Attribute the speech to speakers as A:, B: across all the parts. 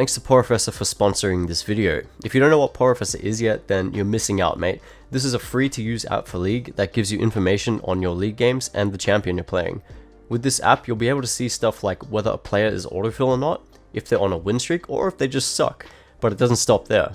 A: Thanks to Professor for sponsoring this video. If you don't know what Professor is yet, then you're missing out, mate. This is a free to use app for League that gives you information on your League games and the champion you're playing. With this app, you'll be able to see stuff like whether a player is autofill or not, if they're on a win streak, or if they just suck. But it doesn't stop there.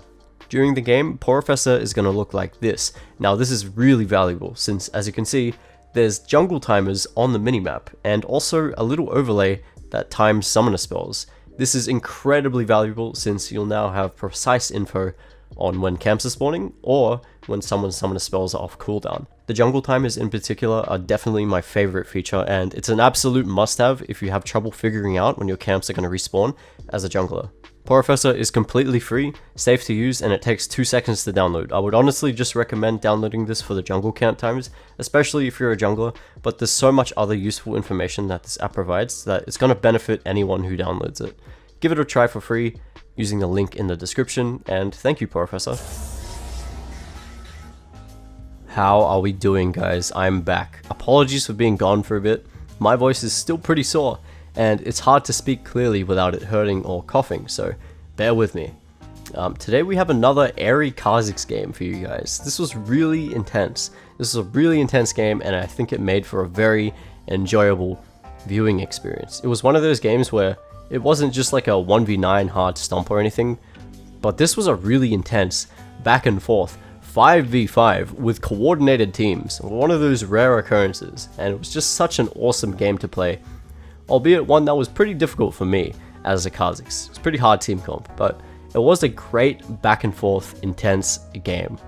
A: During the game, Professor is going to look like this. Now this is really valuable since, as you can see, there's jungle timers on the minimap and also a little overlay that times summoner spells. This is incredibly valuable since you'll now have precise info on when camps are spawning or when someone's summoner spells are off cooldown. The jungle timers in particular are definitely my favorite feature, and it's an absolute must-have if you have trouble figuring out when your camps are going to respawn as a jungler. Professor is completely free, safe to use, and it takes 2 seconds to download. I would honestly just recommend downloading this for the jungle camp times, especially if you're a jungler, but there's so much other useful information that this app provides that it's going to benefit anyone who downloads it. Give it a try for free using the link in the description, and thank you, Professor. How are we doing, guys? I'm back. Apologies for being gone for a bit. My voice is still pretty sore, and it's hard to speak clearly without it hurting or coughing, so bear with me. Today we have another airy Kha'Zix game for you guys. This was really intense. This is a really intense game, and I think it made for a very enjoyable viewing experience. It was one of those games where it wasn't just like a 1v9 hard stomp or anything, but this was a really intense back and forth 5v5 with coordinated teams. One of those rare occurrences, and it was just such an awesome game to play. Albeit one that was pretty difficult for me as a Kha'Zix. It's a pretty hard team comp, but it was a great back and forth, intense game.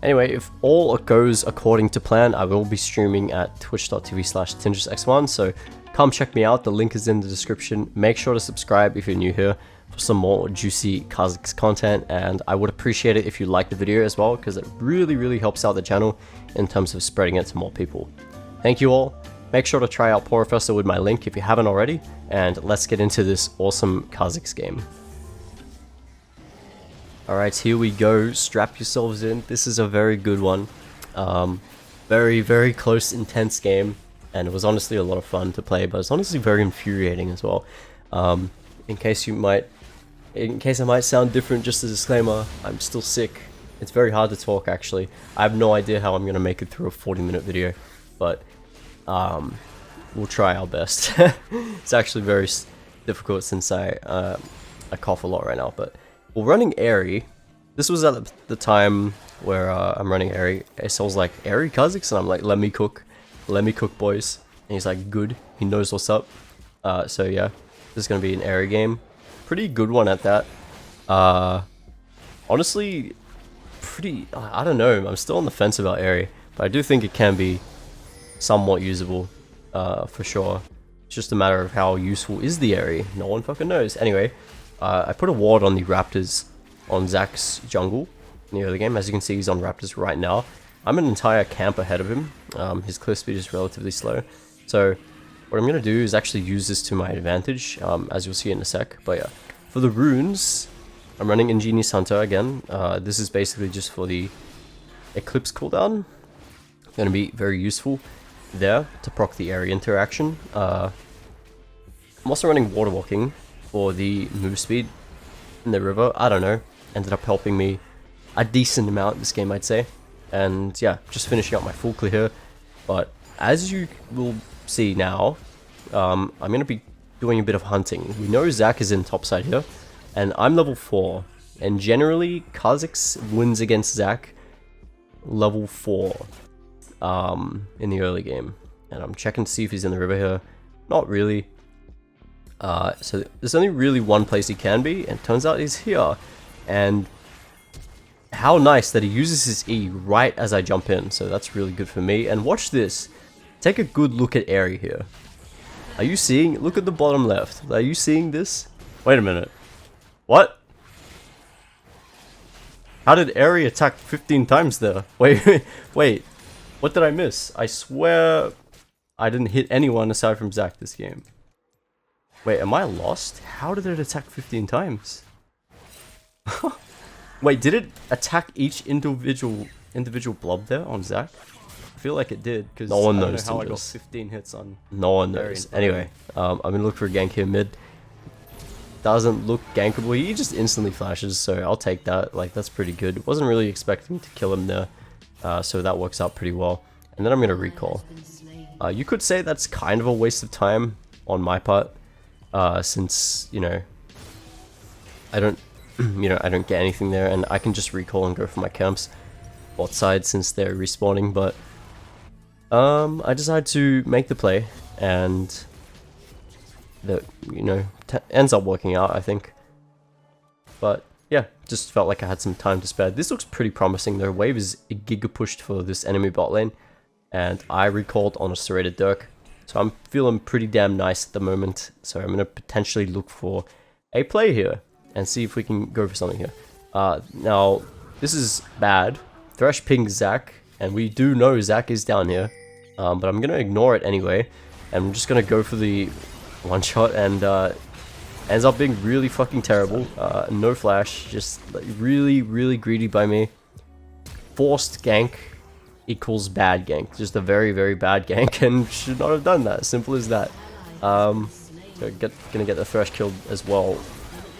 A: Anyway, if all goes according to plan, I will be streaming at twitch.tv/tinjusx1, so come check me out, the link is in the description. Make sure to subscribe if you're new here for some more juicy Kha'Zix content, and I would appreciate it if you like the video as well, because it really helps out the channel in terms of spreading it to more people. Thank you all. Make sure to try out Professor with my link if you haven't already, and let's get into this awesome Kha'Zix game. Alright, here we go. Strap yourselves in. This is a very good one. Very close, intense game, and it was honestly a lot of fun to play, but it's honestly very infuriating as well. In case I might sound different, just a disclaimer, I'm still sick. It's very hard to talk, actually. I have no idea how I'm going to make it through a 40-minute video, but we'll try our best. It's actually very difficult since I cough a lot right now, but we're running airy. This was at the time where I'm running airy. So I was like, airy Kha'Zix? And I'm like, let me cook, boys. And he's like, good, he knows what's up. So yeah, this is gonna be an airy game. Pretty good one at that. Honestly, I don't know, I'm still on the fence about airy, but I do think it can be somewhat usable, for sure. It's just a matter of how useful is the airy. No one fucking knows. Anyway, I put a ward on the Raptors on Zach's jungle in the early game. As you can see, he's on Raptors right now. I'm an entire camp ahead of him. His clear speed is relatively slow. So what I'm going to do is actually use this to my advantage, as you'll see in a sec. But yeah, for the runes, I'm running Ingenious Hunter again. This is basically just for the Eclipse cooldown. Going to be very useful there to proc the area interaction. I'm also running Water Walking for the move speed in the river. I don't know, ended up helping me a decent amount this game, I'd say. And yeah, just finishing up my full clear here. But as you will see now, I'm going to be doing a bit of hunting. We know Zach is in topside here, and I'm level 4. And generally, Kha'Zix wins against Zach level 4 in the early game. And I'm checking to see if he's in the river here. Not really. So there's only really one place he can be, and it turns out he's here. And how nice that he uses his E right as I jump in, so that's really good for me. And watch this. Take a good look at Airy here. Are you seeing? Look at the bottom left. Are you seeing this? Wait a minute. What? How did Airy attack 15 times there? Wait. What did I miss? I swear I didn't hit anyone aside from Zach this game. Wait, am I lost? How did it attack 15 times? Wait, did it attack each individual blob there on Zach? I feel like it did, because no one knows how I got 15 hits on. No one knows. Anyway, I'm gonna look for a gank here mid. doesn't look gankable. He just instantly flashes, so I'll take that. Like, that's pretty good. Wasn't really expecting to kill him there, so that works out pretty well. And then I'm gonna recall. You could say that's kind of a waste of time on my part, since, you know, I don't I don't get anything there, and I can just recall and go for my camps bot side since they're respawning. But I decided to make the play, and that, you know, ends up working out, I think. But yeah, just felt like I had some time to spare. This looks pretty promising. Their wave is giga pushed for this enemy bot lane, and I recalled on a serrated Dirk, so I'm feeling pretty damn nice at the moment. So I'm gonna potentially look for a play here and see if we can go for something here. Now this is bad. Thresh pings Zac, and we do know Zac is down here, but I'm gonna ignore it anyway, and I'm just gonna go for the one shot, and ends up being really fucking terrible. No flash, just like really greedy by me. Forced gank equals bad gank, just a very bad gank, and should not have done that. Simple as that. Gonna get the Thresh killed as well.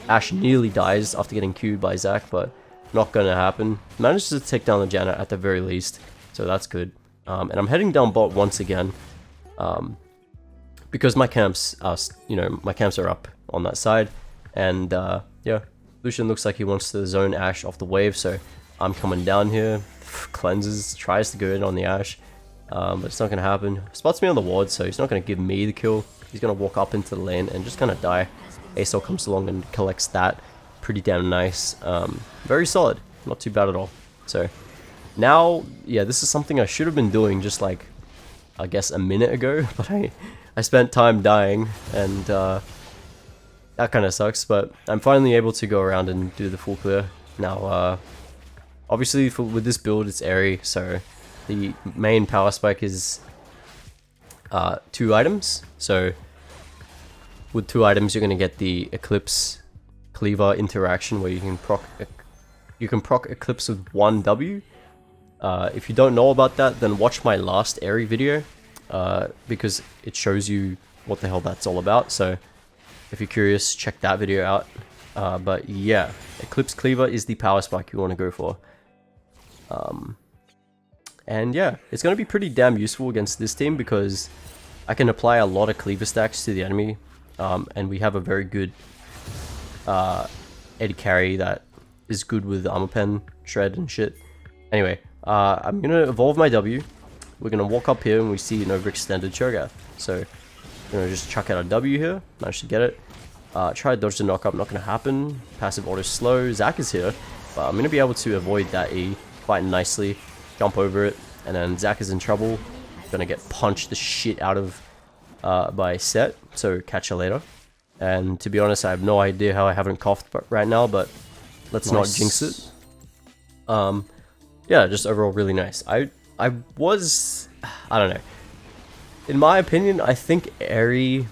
A: Ashe nearly dies after getting Q'd by Zac, but not gonna happen. Managed to take down the Janna at the very least, so that's good. And I'm heading down bot once again, because my camps are, my camps are up on that side, and yeah, Lucian looks like he wants to zone Ashe off the wave, so I'm coming down here. Cleanses, tries to go in on the Ashe, but it's not gonna happen. Spots me on the ward, so he's not gonna give me the kill. He's gonna walk up into the lane and just kind of die. ASL comes along and collects that. Pretty damn nice. Very solid, not too bad at all. So now, yeah, this is something I should have been doing just like, I guess, a minute ago, but I spent time dying, and that kind of sucks. But I'm finally able to go around and do the full clear now. Obviously, with this build, it's airy, so the main power spike is 2 items. So with 2 items, you're gonna get the Eclipse Cleaver interaction, where you can proc Eclipse with 1 W. If you don't know about that, then watch my last airy video, because it shows you what the hell that's all about. So if you're curious, check that video out. But yeah, Eclipse Cleaver is the power spike you want to go for. And yeah, it's going to be pretty damn useful against this team, because I can apply a lot of cleaver stacks to the enemy, and we have a very good Eddie carry that is good with armor pen, shred and shit. Anyway, I'm going to evolve my W. We're going to walk up here and we see an overextended Cho'Gath. So I'm going to just chuck out a W here, manage to get it. Try to dodge the knock up, not going to happen. Passive auto slow. Zac is here, but I'm going to be able to avoid that E quite nicely. Jump over it, and then Zac is in trouble. Gonna get punched the shit out of by Set, so catch you later. And to be honest, I have no idea how I haven't coughed right now, but let's not jinx it. Yeah, just overall really nice. I don't know. In my opinion, I think the airy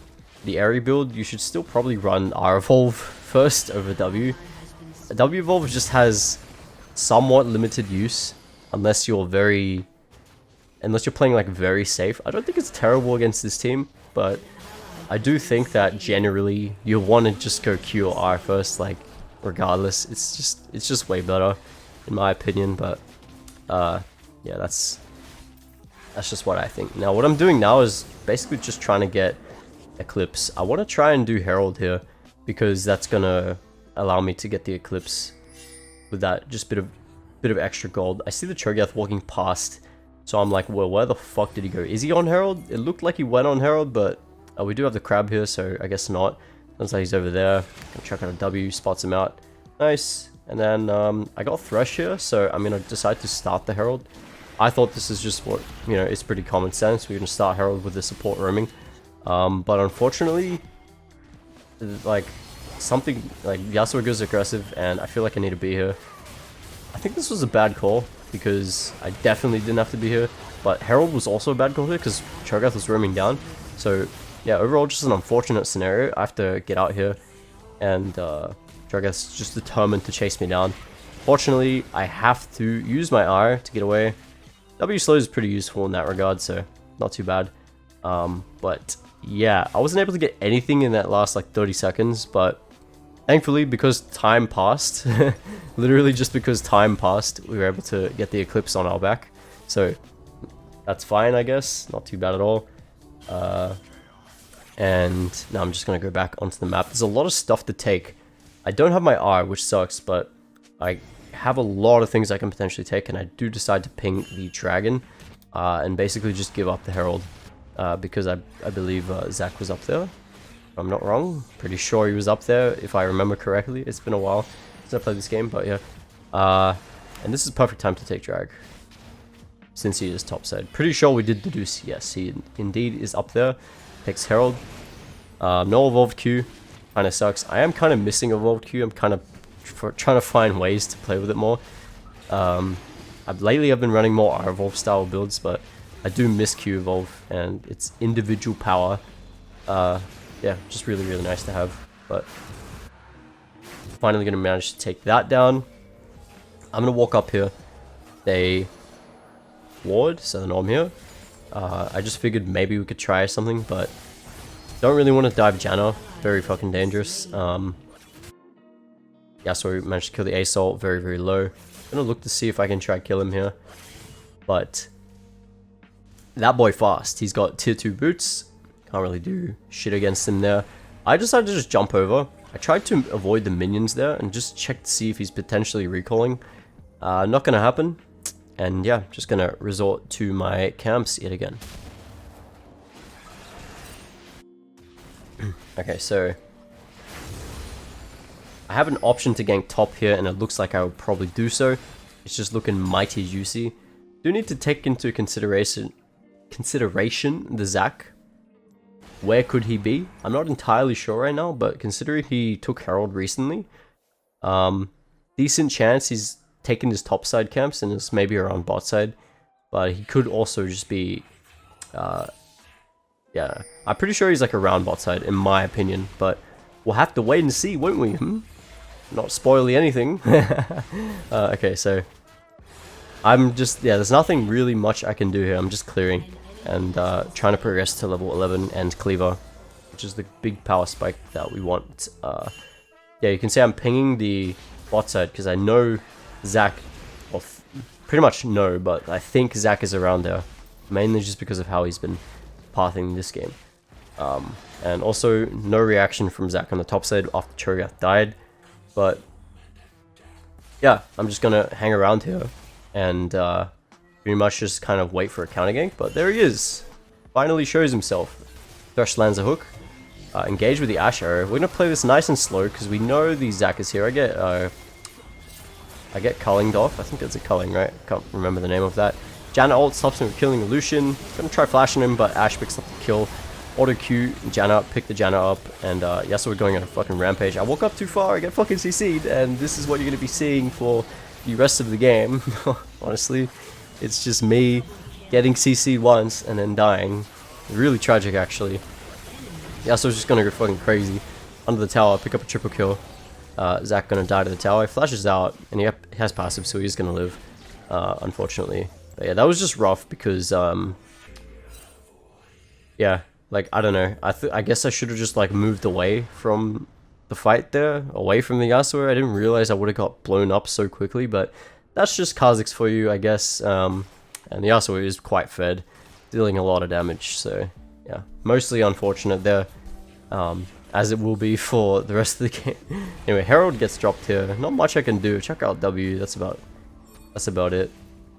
A: build, you should still probably run R evolve first over W. W evolve just has somewhat limited use, unless you're playing like very safe. I don't think it's terrible against this team, but I do think that generally you want to just go Q or R first, like regardless. It's just way better in my opinion. But yeah, that's just what I think. Now what I'm doing now is basically just trying to get Eclipse. I want to try and do Herald here, because that's gonna allow me to get the Eclipse with that just bit of extra gold. I see the Cho'Gath walking past, so I'm like, well, where the fuck did he go? Is he on Herald? It looked like he went on Herald, but we do have the crab here, so I guess not. Looks like he's over there. Gonna chuck out a W, spots him out. Nice. And then I got Thresh here, so I'm gonna decide to start the Herald. I thought this is just what, it's pretty common sense. We're gonna start Herald with the support roaming. But unfortunately, like, something like Yasuo goes aggressive, and I feel like I need to be here. I think this was a bad call, because I definitely didn't have to be here, but Herald was also a bad call here because Cho'Gath was roaming down. So yeah, overall just an unfortunate scenario. I have to get out here, and Cho'Gath's just determined to chase me down. Fortunately, I have to use my R to get away. W slow is pretty useful in that regard, so not too bad. But yeah, I wasn't able to get anything in that last like 30 seconds, but Thankfully, because time passed, literally just because time passed, we were able to get the Eclipse on our back. So that's fine, I guess. Not too bad at all. And now I'm just going to go back onto the map. There's a lot of stuff to take. I don't have my R, which sucks, but I have a lot of things I can potentially take, and I do decide to ping the dragon and basically just give up the Herald because I believe Zach was up there. I'm not wrong. Pretty sure he was up there, if I remember correctly. It's been a while since I played this game, but yeah. And this is perfect time to take drag, since he is topside. Pretty sure we did deduce. Yes, he indeed is up there. Takes Herald. No evolved Q. Kind of sucks. I am kind of missing evolved Q. I'm kind of trying to find ways to play with it more. Lately I've been running more R-Evolve style builds, but I do miss Q Evolve and its individual power. Yeah, just really, really nice to have. But finally going to manage to take that down. I'm going to walk up here. They ward, so they know I'm here. I just figured maybe we could try something, but don't really want to dive Janna. Very fucking dangerous. Yeah, so we managed to kill the Assault. Very, very low. I'm going to look to see if I can try kill him here. But that boy fast. He's got tier 2 boots. Can't really do shit against him there. I decided to just jump over. I tried to avoid the minions there and just check to see if he's potentially recalling. Not gonna happen. And yeah, just gonna resort to my camps yet again. Okay, so I have an option to gank top here, and it looks like I would probably do so. It's just looking mighty juicy. Do need to take into consideration the Zac. Where could he be? I'm not entirely sure right now, but considering he took Herald recently, decent chance he's taken his top side camps and is maybe around bot side, but he could also just be, yeah, I'm pretty sure he's like around bot side in my opinion, but we'll have to wait and see, won't we? Not spoiling anything. Okay, so I'm just, yeah, there's nothing really much I can do here. I'm just clearing and trying to progress to level 11 and Cleaver, which is the big power spike that we want. Yeah, you can see I'm pinging the bot side because I know Zac, well, pretty much no, but I think Zac is around there, mainly just because of how he's been pathing this game. And also no reaction from Zac on the top side after Cho'Gath died, but yeah, I'm just gonna hang around here and pretty much just kind of wait for a counter gank, but there he is. Finally shows himself. Thresh lands a hook. Engage with the Ash Arrow. We're gonna play this nice and slow because we know the Zac is here. I get cullinged off. I think that's a culling, right? Can't remember the name of that. Janna ult stops him from killing Lucian. Gonna try flashing him, but Ash picks up the kill. Auto Q, Janna, pick the Janna up, and yeah, so we're going on a fucking rampage. I walk up too far, I get fucking CC'd, and this is what you're gonna be seeing for the rest of the game. Honestly, it's just me getting CC'd once and then dying. Really tragic, actually. Yeah, so it's just gonna go fucking crazy. Under the tower, pick up a triple kill. Zac gonna die to the tower. He flashes out, and he has passive, so he's gonna live, unfortunately. But yeah, that was just rough because, yeah, like, I don't know. I guess I should have just, like, moved away from the fight there, away from the Yasuo. I didn't realize I would have got blown up so quickly, but that's just Kha'Zix for you, I guess. And the Yasuo is quite fed, dealing a lot of damage, so yeah, mostly unfortunate there, as it will be for the rest of the game. Anyway, Herald gets dropped here. Not much I can do. Check out W. That's about it.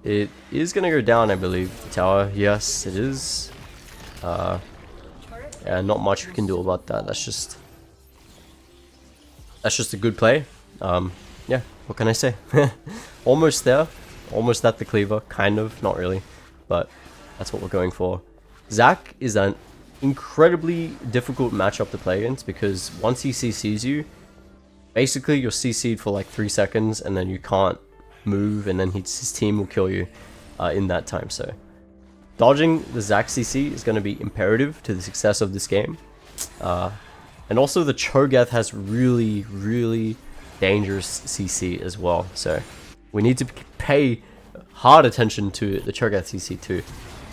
A: It is gonna go down, I believe. The tower. Yes, it is. Yeah, not much we can do about that. That's just a good play. Yeah, what can I say? Almost there. Almost at the cleaver. Kind of. Not really. But that's what we're going for. Zac is an incredibly difficult matchup to play against because once he CCs you, basically you're CC'd for like 3 seconds and then you can't move, and then his team will kill you in that time. So dodging the Zac CC is going to be imperative to the success of this game. And also the Cho'Gath has really, really dangerous CC as well. So we need to pay hard attention to the Cho'Gath CC too.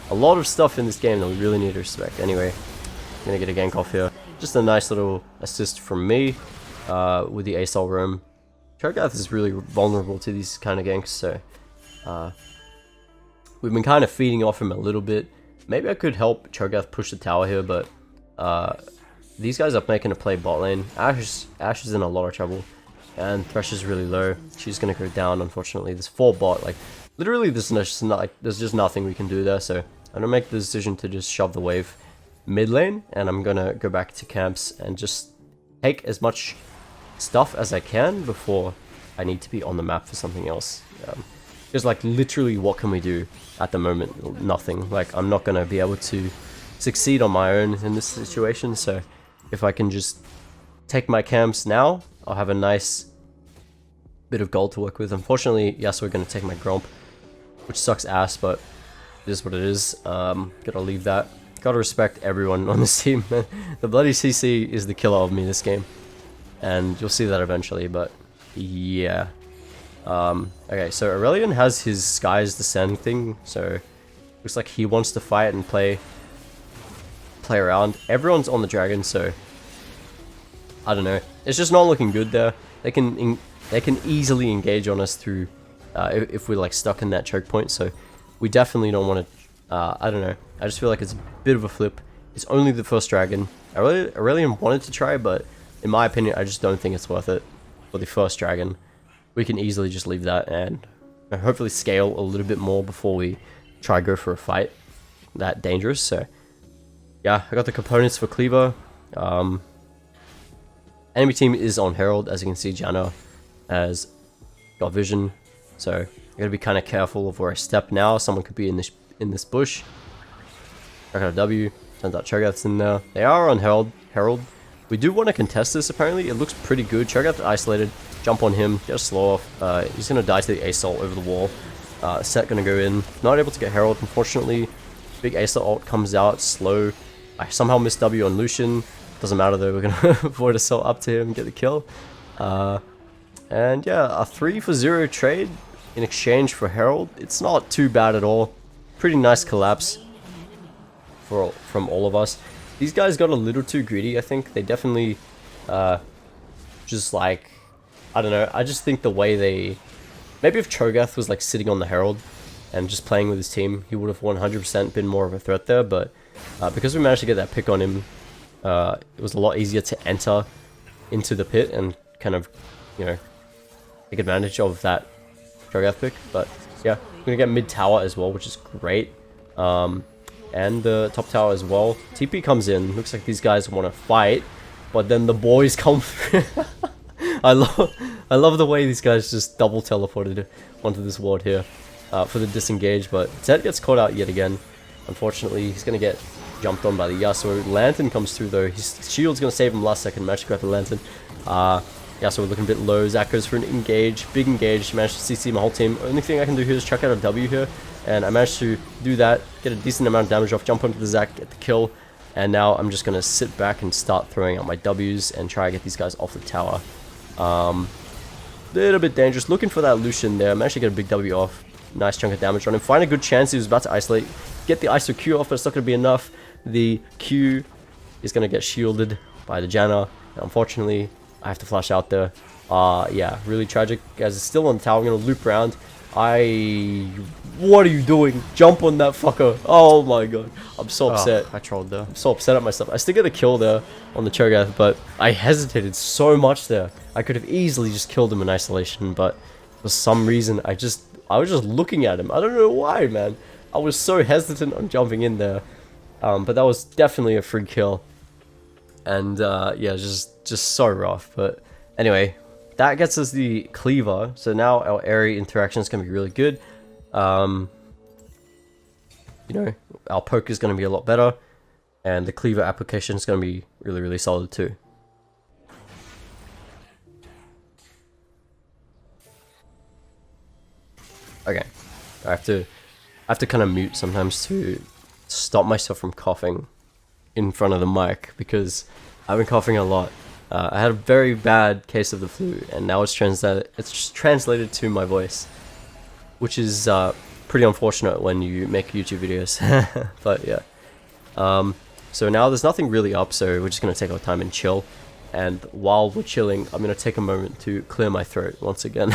A: A lot of stuff in this game that we really need to respect. Anyway, I'm gonna get a gank off here. Just a nice little assist from me. with the ASOL roam. Cho'Gath is really vulnerable to these kind of ganks, so we've been kind of feeding off him a little bit. Maybe I could help Cho'Gath push the tower here, but these guys are making a play bot lane. Ashe is in a lot of trouble, and Thresh is really low. She's gonna go down, unfortunately. There's 4 bot, like literally there's just nothing we can do there, so I'm gonna make the decision to just shove the wave mid lane, and I'm gonna go back to camps and just take as much stuff as I can before I need to be on the map for something else. Because like literally what can we do at the moment? Nothing. Like I'm not gonna be able to succeed on my own in this situation, so if I can just take my camps now, I'll have a nice bit of gold to work with. Unfortunately, yes, we're gonna take my Gromp, which sucks ass, but it is what it is. Gotta leave that. Gotta respect everyone on this team, man. The bloody CC is the killer of me this game, and you'll see that eventually, but yeah. Okay, so Aurelion has his Skies Descend thing, so looks like he wants to fight and play around. Everyone's on the dragon, so I don't know. It's just not looking good there. They can easily engage on us through if we're like stuck in that choke point, so we definitely don't want to. I don't know. I just feel like it's a bit of a flip. It's only the first dragon. Aurelion wanted to try, but in my opinion, I just don't think it's worth it for the first dragon. We can easily just leave that and hopefully scale a little bit more before we try go for a fight that dangerous. So yeah, I got the components for Cleaver. Enemy team is on Herald, as you can see. Janna has got vision, so I gotta be kind of careful of where I step now. Someone could be in this bush. I got a W. Turns out Cho'Gath's in there. They are on Herald. We do want to contest this, apparently. It looks pretty good. Cho'Gath isolated. Jump on him. Get a slow off. He's going to die to the ASOL over the wall. Set going to go in. Not able to get Herald, unfortunately. Big ASOL ult comes out. Slow. I somehow missed W on Lucian. Doesn't matter though. We're going to avoid a cell up to him and get the kill. And yeah, a 3 for 0 trade in exchange for Herald. It's not too bad at all. Pretty nice collapse from all of us. These guys got a little too greedy, I think. They definitely just like, I don't know, I just think the way they... Maybe if Cho'Gath was like sitting on the Herald and just playing with his team, he would have 100% been more of a threat there, but because we managed to get that pick on him, it was a lot easier to enter into the pit and kind of, you know, take advantage of that Cho'Gath pick. But yeah, we're gonna get mid tower as well, which is great. And the top tower as well. TP comes in. Looks like these guys want to fight, but then the boys come through. I love the way these guys just double teleported onto this ward here for the disengage. But Zed gets caught out yet again. Unfortunately, he's gonna get jumped on by the Yasuo. Lantern comes through though. His shield's gonna save him last second. Managed to grab the Lantern. Yasuo looking a bit low. Zach goes for an engage. Big engage. Managed to CC my whole team. Only thing I can do here is chuck out a W here. And I managed to do that, get a decent amount of damage off, jump onto the Zac, get the kill, and now I'm just going to sit back and start throwing out my Ws and try to get these guys off the tower. Little bit dangerous, looking for that Lucian there. I managed to get a big W off, nice chunk of damage on him, find a good chance. He was about to isolate, get the ISO Q off, but it's not going to be enough. The Q is going to get shielded by the Janna, and unfortunately I have to flash out there. Yeah, really tragic. Guys, it's still on the tower. I'm going to loop around. What are you doing? Jump on that fucker. Oh my god. I'm so upset.
B: I trolled there.
A: I'm so upset at myself. I still get the kill there on the Cho'Gath, but I hesitated so much there. I could have easily just killed him in isolation, but for some reason I was just looking at him. I don't know why, man. I was so hesitant on jumping in there. But that was definitely a free kill. And yeah, just so rough. But anyway, that gets us the Cleaver, so now our area interaction is going to be really good. You know, our poke is going to be a lot better, and the Cleaver application is going to be really, really solid too. Okay, I have to kind of mute sometimes to stop myself from coughing in front of the mic because I've been coughing a lot. I had a very bad case of the flu, and now it's translated to my voice, which is pretty unfortunate when you make YouTube videos. But yeah, so now there's nothing really up, so we're just gonna take our time and chill. And while we're chilling, I'm going to take a moment to clear my throat once again.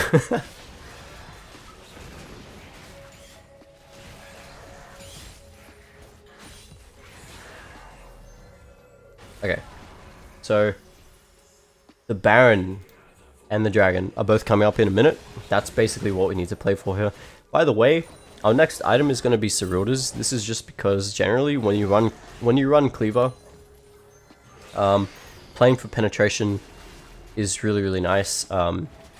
A: Okay, so the Baron and the Dragon are both coming up in a minute. That's basically what we need to play for here. By the way, our next item is going to be Ceruldas. This is just because generally when you run Cleaver, playing for penetration is really nice.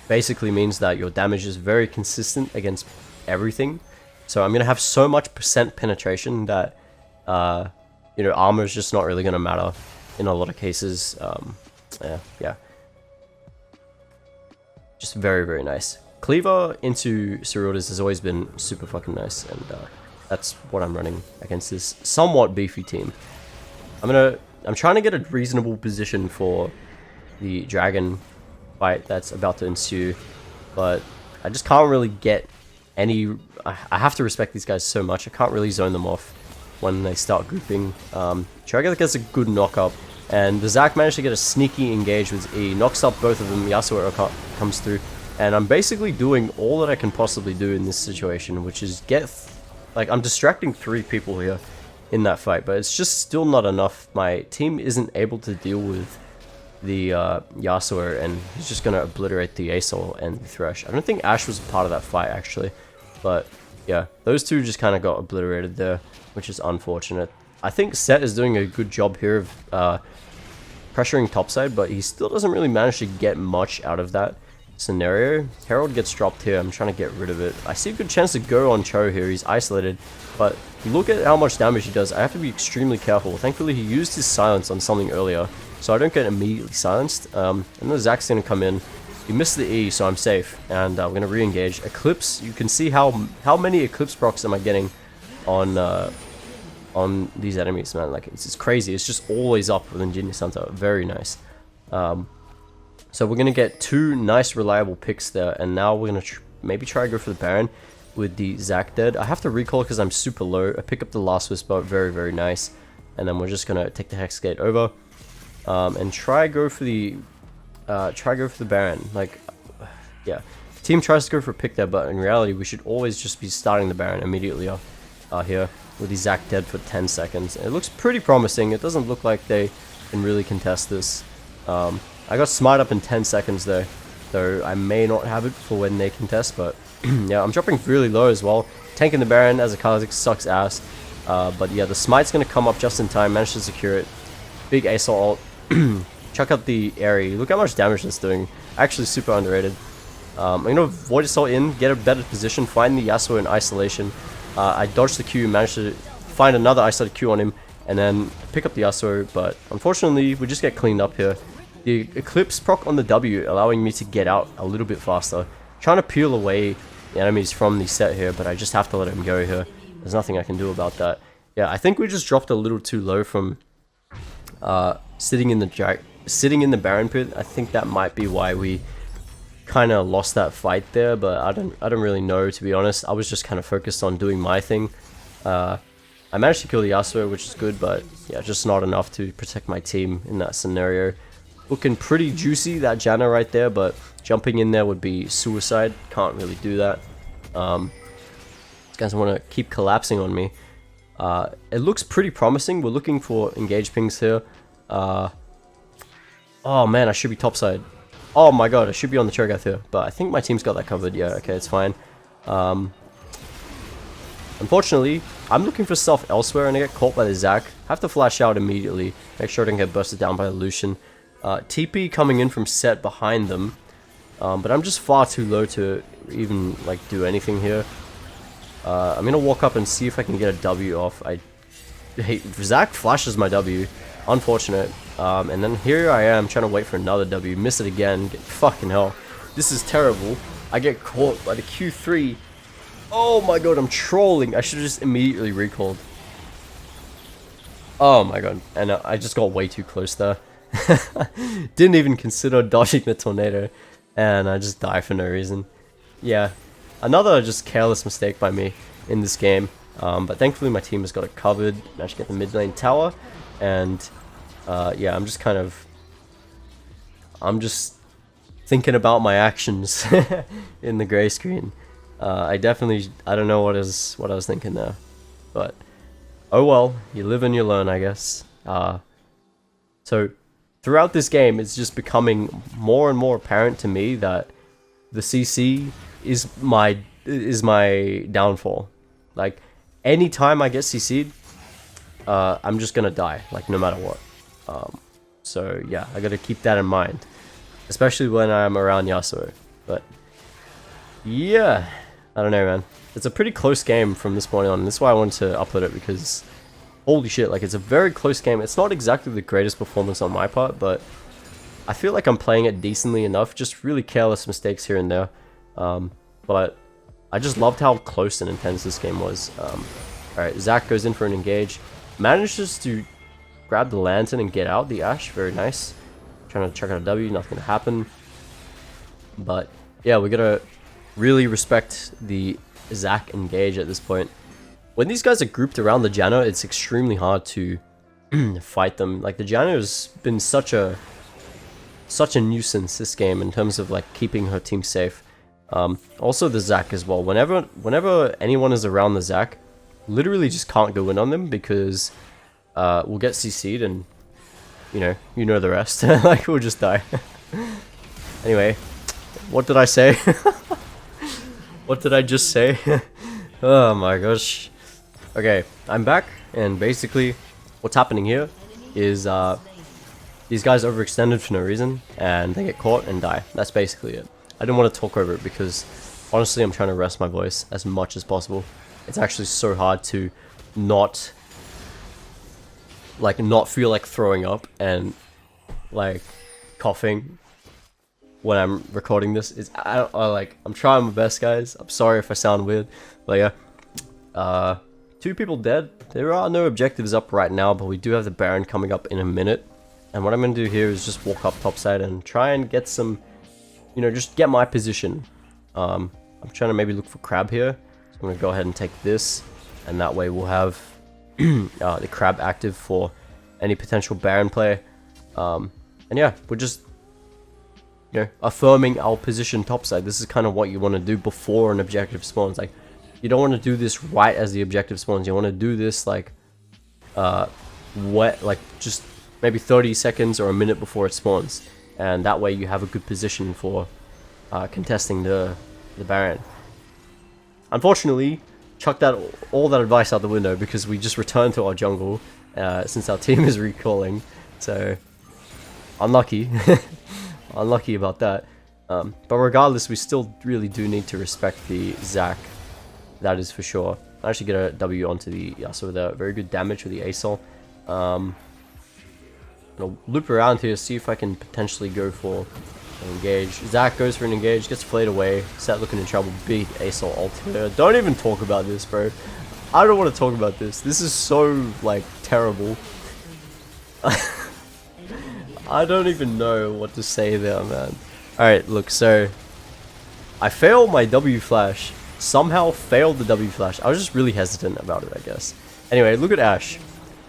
A: Basically means that your damage is very consistent against everything. So I'm going to have so much percent penetration that you know, armor is just not really going to matter in a lot of cases. Yeah. Just very nice. Cleaver into Ceruldas has always been super fucking nice, and that's what I'm running against this somewhat beefy team. I'm trying to get a reasonable position for the Dragon fight that's about to ensue, but I just can't really get any. I have to respect these guys so much. I can't really zone them off when they start grouping. Kha'Zix gets a good knock up, and the Zac managed to get a sneaky engage with E, knocks up both of them. Yasuo comes through, and I'm basically doing all that I can possibly do in this situation, which is I'm distracting 3 people here in that fight, but it's just still not enough. My team isn't able to deal with the Yasuo, and he's just gonna obliterate the Aesol and the Thresh. I don't think Ashe was a part of that fight actually, but yeah, those two just kind of got obliterated there, which is unfortunate. I think Set is doing a good job here of pressuring topside, but he still doesn't really manage to get much out of that scenario. Herald gets dropped here. I'm trying to get rid of it. I see a good chance to go on Cho here. He's isolated, but look at how much damage he does. I have to be extremely careful. Thankfully, he used his silence on something earlier, so I don't get immediately silenced. And then Zac's going to come in. He missed the E, so I'm safe, and we're going to re-engage. Eclipse, you can see how many Eclipse procs am I getting on these enemies, man. Like, it's crazy. It's just always up with Ingenious Hunter. Very nice. So we're going to get 2 nice reliable picks there, and now we're going to maybe try to go for the Baron with the Zac dead. I have to recall because I'm super low. I pick up the Last Whisper, very nice, and then we're just going to take the Hex Gate over and try go for the Baron. Like, yeah, team tries to go for a pick there, but in reality we should always just be starting the Baron immediately here with the Zac dead for 10 seconds. It looks pretty promising. It doesn't look like they can really contest this. I got smite up in 10 seconds though I may not have it for when they contest, but yeah, I'm dropping really low as well. Tanking the Baron as a Kha'Zix sucks ass, but yeah, the smite's gonna come up just in time. Managed to secure it. Big Aesol ult. Chuck out the Aerie. Look how much damage that's doing. Actually super underrated. I'm gonna Void Assault in, get a better position, find the Yasuo in isolation. I dodged the Q, managed to find another isolated Q on him, and then pick up the Yasuo, but unfortunately we just get cleaned up here. The Eclipse proc on the W allowing me to get out a little bit faster. Trying to peel away the enemies from the Set here, but I just have to let him go here. There's nothing I can do about that. Yeah, I think we just dropped a little too low from sitting in the Baron pit. I think that might be why we kind of lost that fight there, but I don't really know, to be honest. I was just kind of focused on doing my thing. I managed to kill the Yasuo, which is good, but yeah, just not enough to protect my team in that scenario. Looking pretty juicy, that Janna right there, but jumping in there would be suicide. Can't really do that. These guys want to keep collapsing on me. It looks pretty promising. We're looking for engage pings here. Oh man, I should be topside. Oh my god, I should be on the Cho'Gath here, but I think my team's got that covered. Yeah, okay, it's fine. Unfortunately, I'm looking for stuff elsewhere and I get caught by the Zac. Have to flash out immediately, make sure I don't get bursted down by the Lucian. TP coming in from Set behind them, but I'm just far too low to even like do anything here. I'm gonna walk up and see if I can get a W off. Zac flashes my W, unfortunate. And then here I am trying to wait for another W, miss it again. Fucking hell, this is terrible. I get caught by the Q3. Oh my god, I'm trolling. I should have just immediately recalled. Oh my god, and I just got way too close there. Didn't even consider dodging the tornado, and I just die for no reason. Yeah, another just careless mistake by me in this game, but thankfully my team has got it covered. Managed to get the mid lane tower, and yeah, I'm just kind of I'm just thinking about my actions in the gray screen. I don't know what I was thinking there, but oh well, you live and you learn, I guess. So throughout this game, it's just becoming more and more apparent to me that the CC is my downfall. Like, anytime I get CC'd, I'm just gonna die, like, no matter what. So yeah, I gotta keep that in mind, especially when I'm around Yasuo. But yeah, I don't know, man. It's a pretty close game from this point on. That's why I wanted to upload it, because holy shit, like, it's a very close game. It's not exactly the greatest performance on my part, but I feel like I'm playing it decently enough. Just really careless mistakes here and there. But I just loved how close and intense this game was. Alright, Zach goes in for an engage. Manages to grab the lantern and get out the Ashe. Very nice. Trying to check out a W, nothing to happen. But yeah, we gotta really respect the Zach engage at this point. When these guys are grouped around the Janna, it's extremely hard to fight them. Like, the Janna's been such a nuisance this game in terms of, like, keeping her team safe. Also the Zach as well. Whenever anyone is around the Zach, literally just can't go in on them, because we'll get CC'd and you know the rest. Like, we'll just die. Anyway, what did I say? What did I just say? Oh my gosh. Okay, I'm back, and basically what's happening here is these guys overextended for no reason, and they get caught and die. That's basically it. I didn't want to talk over it because honestly I'm trying to rest my voice as much as possible. It's actually so hard to not feel like throwing up and like coughing when I'm recording this. I'm trying my best, guys. I'm sorry if I sound weird, but yeah. 2 people dead. There are no objectives up right now, but we do have the Baron coming up in a minute. And what I'm going to do here is just walk up topside and try and get some, just get my position. I'm trying to maybe look for crab here. So I'm going to go ahead and take this, and that way we'll have the crab active for any potential Baron play. And yeah, we're just, affirming our position topside. This is kind of what you want to do before an objective spawns. Like, you don't want to do this right as the objective spawns. You want to do this like just maybe 30 seconds or a minute before it spawns, and that way you have a good position for contesting the Baron. Unfortunately, chucked all that advice out the window because we just returned to our jungle since our team is recalling. So unlucky. Unlucky about that. But regardless, we still really do need to respect the Zac. That is for sure. I actually get a W onto the Yasuo there. Very good damage with the ASOL. I'll loop around here, see if I can potentially go for an engage. Zac goes for an engage, gets flayed away. Set looking in trouble. Big ASOL ult here. Don't even talk about this, bro. I don't want to talk about this. This is so, like, terrible. I don't even know what to say there, man. Alright, look, so I failed my W flash. Somehow failed the W flash. I was just really hesitant about it, I guess. Anyway, look at Ashe.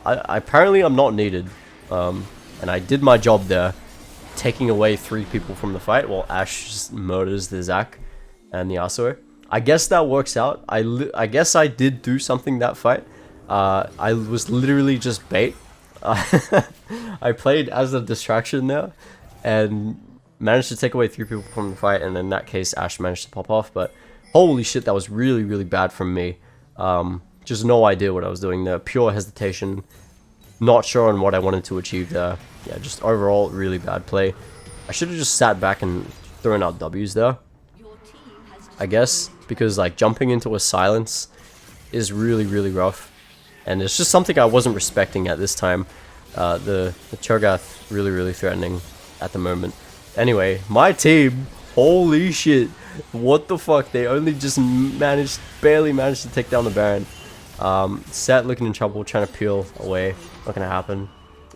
A: Apparently I'm not needed. And I did my job there, taking away 3 people from the fight while Ashe just murders the Zac and the Yasuo. I guess that works out. I guess I did do something that fight. I was literally just bait. I played as a distraction there and managed to take away 3 people from the fight, and in that case Ashe managed to pop off. But holy shit, that was really, really bad from me. Just no idea what I was doing there. Pure hesitation. Not sure on what I wanted to achieve there. Yeah, just overall really bad play. I should have just sat back and thrown out W's there, I guess, because like jumping into a silence is really, really rough. And it's just something I wasn't respecting at this time. The Cho'Gath really, really threatening at the moment. Anyway, my team, holy shit, what the fuck? They only just barely managed to take down the Baron. Set looking in trouble, trying to peel away. Not gonna happen.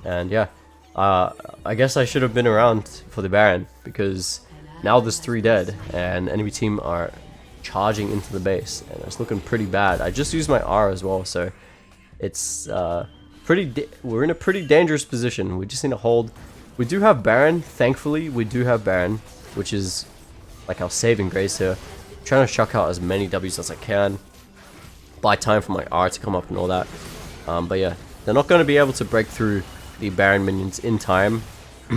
A: And yeah, I guess I should have been around for the Baron, because now there's 3 dead and enemy team are charging into the base, and it's looking pretty bad. I just used my R as well, so it's we're in a pretty dangerous position. We just need to hold. We do have Baron, thankfully we do have Baron, which is like our saving grace here. I'm trying to chuck out as many W's as I can. Buy time for my R to come up and all that. But yeah, they're not going to be able to break through the Baron minions in time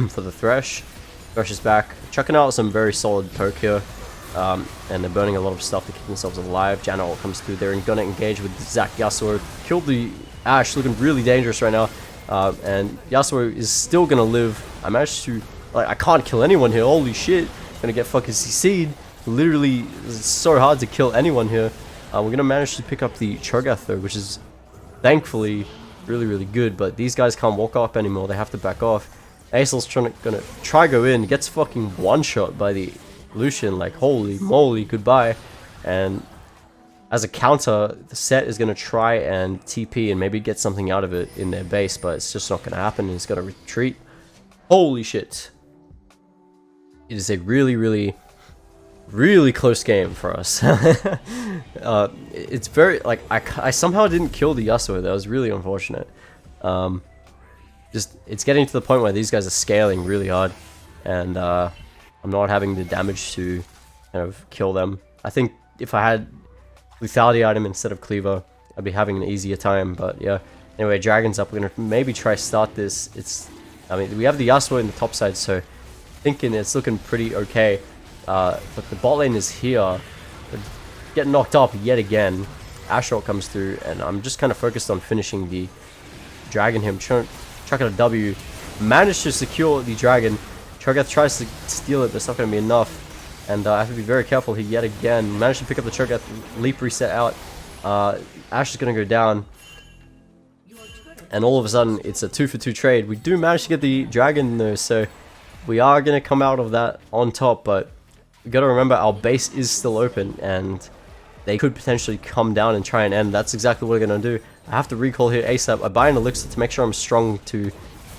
A: for the Thresh. Thresh is back, chucking out some very solid poke here. And they're burning a lot of stuff to keep themselves alive. Janna ult comes through there and gonna engage with Zac Yasuo. Killed the Ashe, looking really dangerous right now. And Yasuo is still gonna live. I managed to, like, I can't kill anyone here. Holy shit, gonna get fucking CC'd. Literally, it's so hard to kill anyone here. We're gonna manage to pick up the Cho'Gath though, which is thankfully really good. But these guys can't walk up anymore. They have to back off. Aesil's gonna try go in, gets fucking one shot by the Lucian, like holy moly, goodbye. And as a counter, the set is going to try and TP and maybe get something out of it in their base, but it's just not going to happen. It's going to retreat. Holy shit. It is a really close game for us. It's very, like, I somehow didn't kill the Yasuo. That was really unfortunate. Just, it's getting to the point where these guys are scaling really hard, and I'm not having the damage to kind of kill them. I think if I had lethality item instead of cleaver, I'd be having an easier time. But yeah, anyway, dragon's up. We're gonna maybe try start this. I mean, we have the Yasuo in the top side, so thinking it's looking pretty okay. But the bot lane is here. They're getting knocked up yet again. Ashe ult comes through, and I'm just kind of focused on finishing the dragon here. I'm trying to chuck out a W. Managed to secure the dragon. Cho'Gath tries to steal it, but it's not going to be enough. And I have to be very careful here yet again. Managed to pick up the Cho'Gath, leap reset out. Ashe is going to go down. And all of a sudden, it's a 2-for-2 trade. We do manage to get the dragon though, so we are going to come out of that on top. But we got to remember our base is still open, and they could potentially come down and try and end. That's exactly what we're going to do. I have to recall here ASAP. I buy an elixir to make sure I'm strong to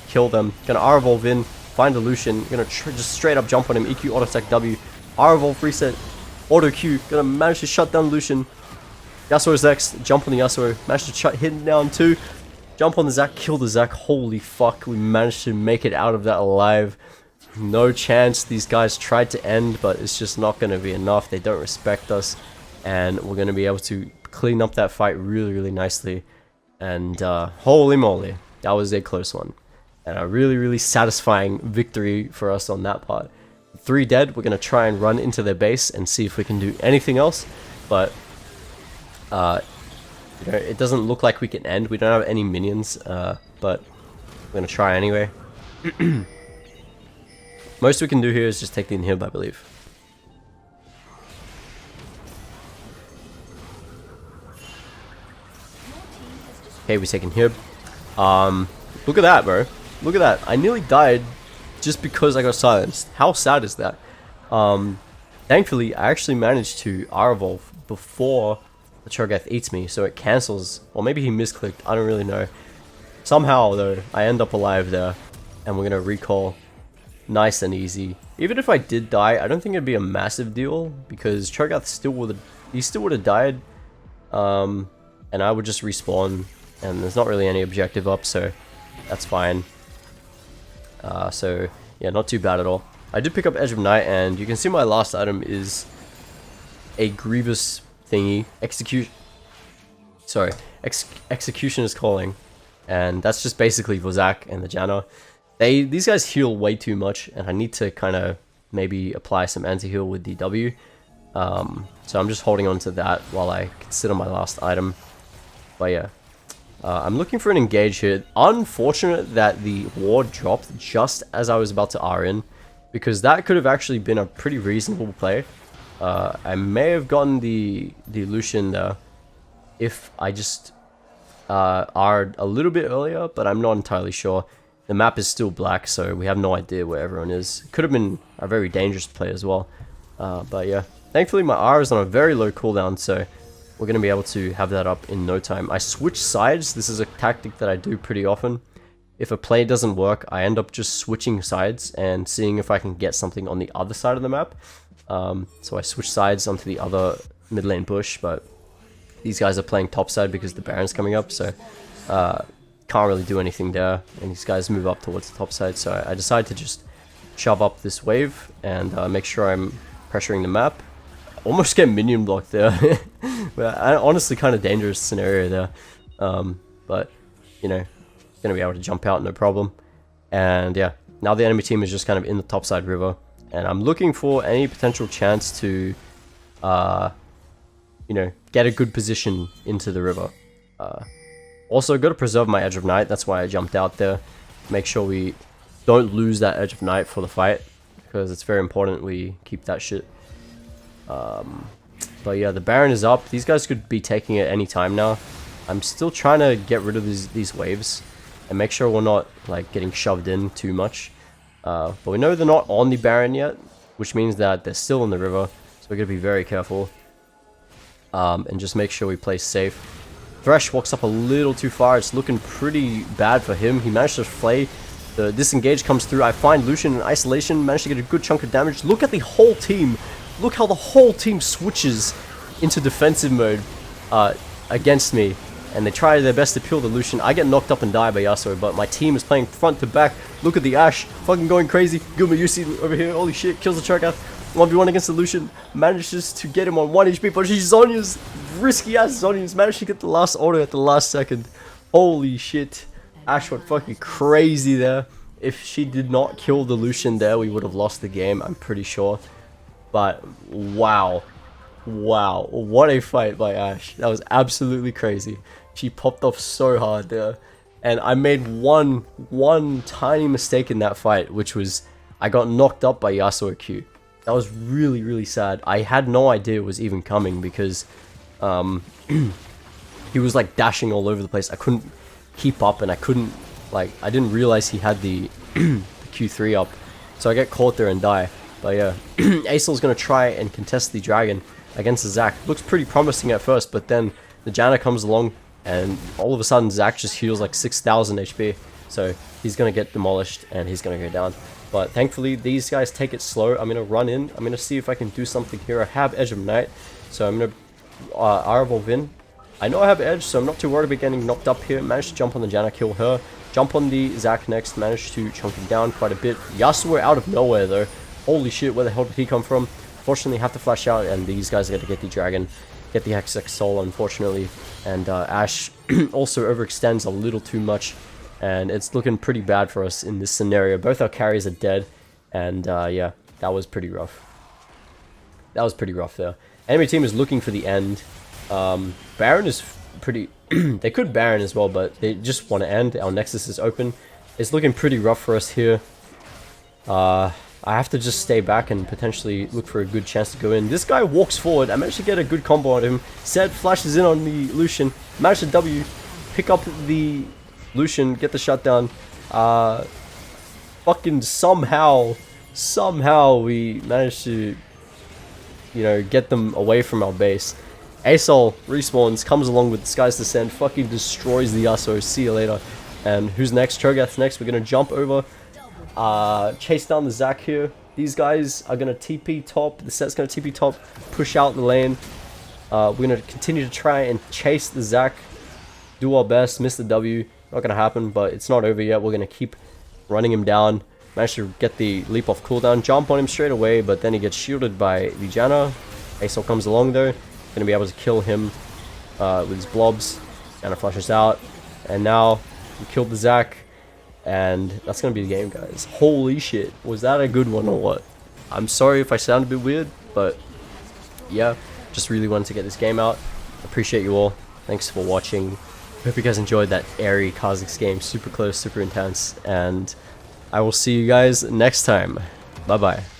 A: kill them. Gonna R-evolve in. Find a Lucian, gonna just straight up jump on him, EQ auto attack W, R-evolve reset, auto Q, gonna manage to shut down Lucian. Yasuo is next, jump on the Yasuo, manage to shut him down too, jump on the Zac, kill the Zac. Holy fuck, we managed to make it out of that alive. No chance. These guys tried to end, but it's just not gonna be enough. They don't respect us, and we're gonna be able to clean up that fight really nicely. And holy moly, that was a close one. And a really satisfying victory for us on that part. 3 dead, we're going to try and run into their base and see if we can do anything else. But, you know, it doesn't look like we can end. We don't have any minions, but we're going to try anyway. Most we can do here is just take the inhib, I believe. Okay, we take inhib. Look at that, bro. Look at that. I nearly died just because I got silenced. How sad is that? Thankfully, I actually managed to R-evolve before the Cho'Gath eats me, so it cancels. Or maybe he misclicked. I don't really know. Somehow, though, I end up alive there. And we're going to recall nice and easy. Even if I did die, I don't think it'd be a massive deal, because Cho'Gath still would have died. And I would just respawn. And there's not really any objective up, so that's fine. So yeah, not too bad at all. I did pick up Edge of Night, and you can see my last item is a Grievous thingy. Execution is calling, and that's just basically for Zac and the Janna. These guys heal way too much, and I need to kind of maybe apply some anti-heal with DW. So I'm just holding on to that while I consider my last item. But yeah. I'm looking for an engage here. Unfortunate that the ward dropped just as I was about to R in, because that could have actually been a pretty reasonable play. I may have gotten the Lucian there if I just R'd a little bit earlier, but I'm not entirely sure. The map is still black, so we have no idea where everyone is. Could have been a very dangerous play as well. But yeah, thankfully my R is on a very low cooldown, so we're going to be able to have that up in no time. I switch sides. This is a tactic that I do pretty often. If a play doesn't work, I end up just switching sides and seeing if I can get something on the other side of the map. So I switch sides onto the other mid lane bush, but these guys are playing top side because the Baron's coming up. So can't really do anything there, and these guys move up towards the top side, so I decided to just shove up this wave and make sure I'm pressuring the map. Almost get minion blocked there. Honestly, kind of dangerous scenario there, but you know, gonna be able to jump out no problem. And yeah, now the enemy team is just kind of in the topside river, and I'm looking for any potential chance to you know, get a good position into the river. Also got to preserve my Edge of Night, that's why I jumped out there. Make sure we don't lose that Edge of Night for the fight, because it's very important we keep that shit. But yeah, the Baron is up. These guys could be taking it any time now. I'm still trying to get rid of these waves and make sure we're not like getting shoved in too much. But we know they're not on the Baron yet, which means that they're still in the river, so we're gonna be very careful and just make sure we play safe. Thresh walks up a little too far. It's looking pretty bad for him. He managed to flay. The disengage comes through. I find Lucian in isolation. Managed to get a good chunk of damage. Look at the whole team. Look how the whole team switches into defensive mode against me. And they try their best to peel the Lucian. I get knocked up and die by Yasuo, but my team is playing front to back. Look at the Ashe. Fucking going crazy. Guma Yusi over here. Holy shit. Kills the Cho'Gath. 1v1 against the Lucian. Manages to get him on 1 HP, but she's Zhonya's risky ass Zhonya's managed to get the last order at the last second. Holy shit. Ashe went fucking crazy there. If she did not kill the Lucian there, we would have lost the game, I'm pretty sure. But wow. Wow. What a fight by Ashe. That was absolutely crazy. She popped off so hard there. And I made one tiny mistake in that fight, which was I got knocked up by Yasuo Q. That was really, really sad. I had no idea it was even coming because he was like dashing all over the place. I couldn't keep up, and I couldn't, like, I didn't realize he had the, the Q3 up. So I get caught there and die. But yeah, Aesol's gonna try and contest the dragon against the Zac. Looks pretty promising at first, but then the Janna comes along, and all of a sudden Zac just heals like 6,000 HP. So he's gonna get demolished, and he's gonna go down. But thankfully, these guys take it slow. I'm going to run in. I'm going to see if I can do something here. I have Edge of Night, so I'm going to R-Evolve in. I know I have Edge, so I'm not too worried about getting knocked up here. Managed to jump on the Janna, kill her. Jump on the Zac next. Managed to chunk him down quite a bit. Yasuo out of nowhere, though. Holy shit, where the hell did he come from? Fortunately, have to flash out, and these guys are going to get the dragon. Get the Kha'Zix soul, unfortunately. And Ashe also overextends a little too much. And it's looking pretty bad for us in this scenario. Both our carries are dead. And yeah, that was pretty rough. That was pretty rough there. Enemy team is looking for the end. Baron is pretty... they could Baron as well, but they just want to end. Our Nexus is open. It's looking pretty rough for us here. I have to just stay back and potentially look for a good chance to go in. This guy walks forward. I managed to get a good combo on him. Zed flashes in on the Lucian. Managed to W. Pick up the... Lucian, get the shutdown. Fucking somehow we managed to, you know, get them away from our base. Aesol respawns, comes along with Sky's Descent, fucking destroys the Yasuo. See you later. And who's next? Cho'Gath's next. We're gonna jump over, chase down the Zac here. These guys are gonna TP top. The set's gonna TP top, push out the lane. We're gonna continue to try and chase the Zac. Do our best. Miss the W. Not gonna happen, but it's not over yet. We're gonna keep running him down. Managed to get the leap off cooldown, jump on him straight away, but then he gets shielded by the Janna. Aesol comes along though, gonna be able to kill him with his blobs. Janna flashes out, and now we killed the Zac, and that's gonna be the game, guys. Holy shit, was that a good one or what? I'm sorry if I sound a bit weird, but yeah, just really wanted to get this game out. Appreciate you all. Thanks for watching. Hope you guys enjoyed that airy Kha'Zix game. Super close, super intense. And I will see you guys next time. Bye bye.